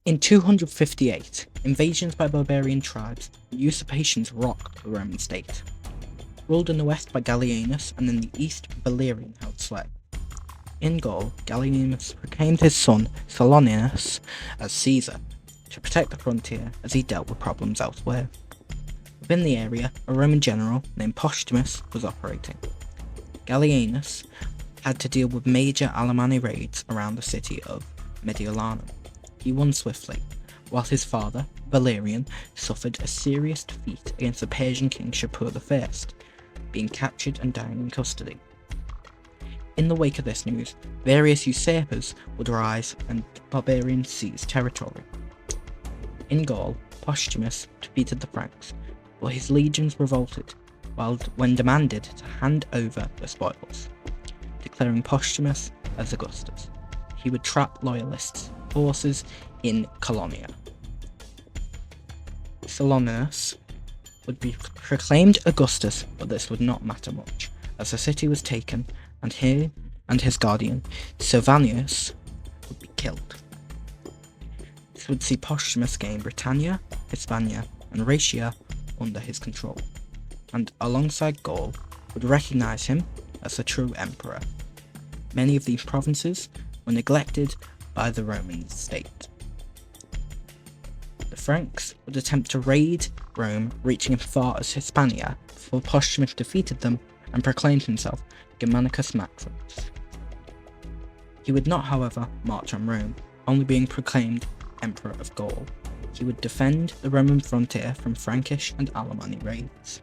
In 258, invasions by barbarian tribes and usurpations rocked the Roman state. Ruled in the west by Gallienus and in the east Valerian held sway. In Gaul, Gallienus proclaimed his son Salonius as Caesar to protect the frontier as he dealt with problems elsewhere. Within the area, a Roman general named Postumus was operating. Gallienus had to deal with major Alemanni raids around the city of Mediolanum. He won swiftly, while his father, Valerian, suffered a serious defeat against the Persian king Shapur I, being captured and dying in custody. In the wake of this news, various usurpers would rise and barbarians seize territory. In Gaul, Postumus defeated the Franks, but his legions revolted when demanded to hand over the spoils, declaring Postumus as Augustus. He would trap loyalists' forces in Colonia. Salonius would be proclaimed Augustus, but this would not matter much, as the city was taken and he and his guardian, Silvanus, would be killed. This would see Postumus gain Britannia, Hispania, and Raetia under his control, and alongside Gaul, would recognise him as the true emperor. Many of these provinces were neglected by the Roman state. The Franks would attempt to raid Rome, reaching as far as Hispania, before Postumus defeated them and proclaimed himself Germanicus Maximus. He would not, however, march on Rome, only being proclaimed Emperor of Gaul. He would defend the Roman frontier from Frankish and Alemanni raids.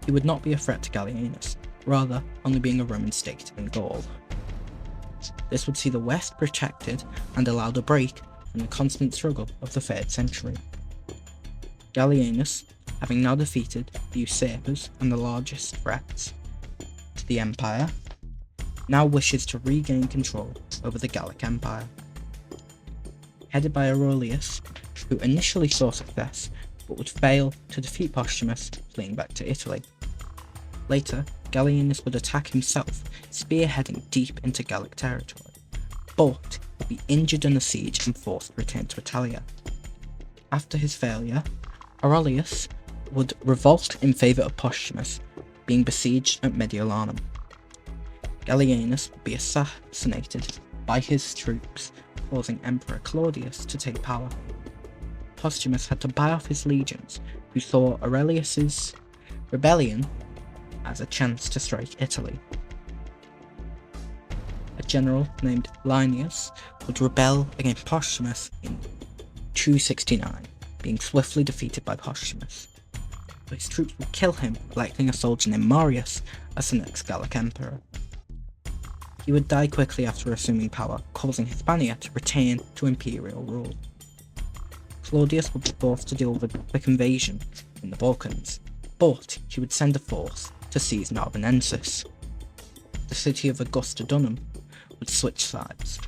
He would not be a threat to Gallienus, rather only being a Roman state in Gaul. This would see the West protected and allowed a break from the constant struggle of the 3rd century. Gallienus, having now defeated the usurpers and the largest threats to the empire, now wishes to regain control over the Gallic Empire. Headed by Aurelius, who initially saw success but would fail to defeat Postumus, fleeing back to Italy. Later, Gallienus would attack himself, spearheading deep into Gallic territory, but would be injured in the siege and forced to return to Italia. After his failure, Aurelius would revolt in favour of Postumus, being besieged at Mediolanum. Gallienus would be assassinated by his troops, causing Emperor Claudius to take power. Postumus had to buy off his legions, who saw Aurelius's rebellion as a chance to strike Italy. A general named Linnaeus would rebel against Postumus in 269, being swiftly defeated by Postumus. But his troops would kill him, electing a soldier named Marius as the next Gallic emperor. He would die quickly after assuming power, causing Hispania to return to imperial rule. Claudius would be forced to deal with a quick invasion in the Balkans, but he would send a force to seize Narbonensis. The city of Augustodunum would switch sides.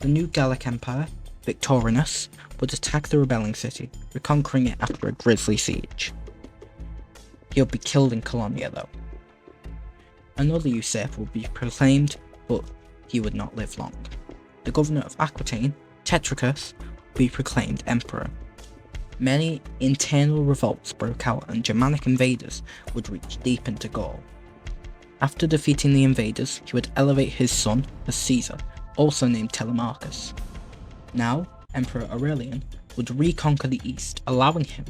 The new Gallic Empire, Victorinus, would attack the rebelling city, reconquering it after a grisly siege. He would be killed in Colonia though. Another usurper would be proclaimed, but he would not live long. The governor of Aquitaine, Tetricus, would be proclaimed emperor. Many internal revolts broke out and Germanic invaders would reach deep into Gaul. After defeating the invaders, he would elevate his son as Caesar, also named Telemachus. Now, Emperor Aurelian would reconquer the east, allowing him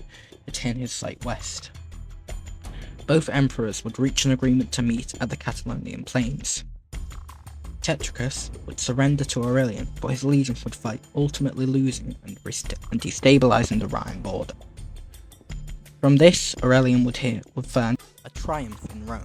to turn his sight west. Both emperors would reach an agreement to meet at the Catalonian plains. Tetricus would surrender to Aurelian, but his legions would fight, ultimately losing and destabilising the Rhine border. From this, Aurelian would find a triumph in Rome.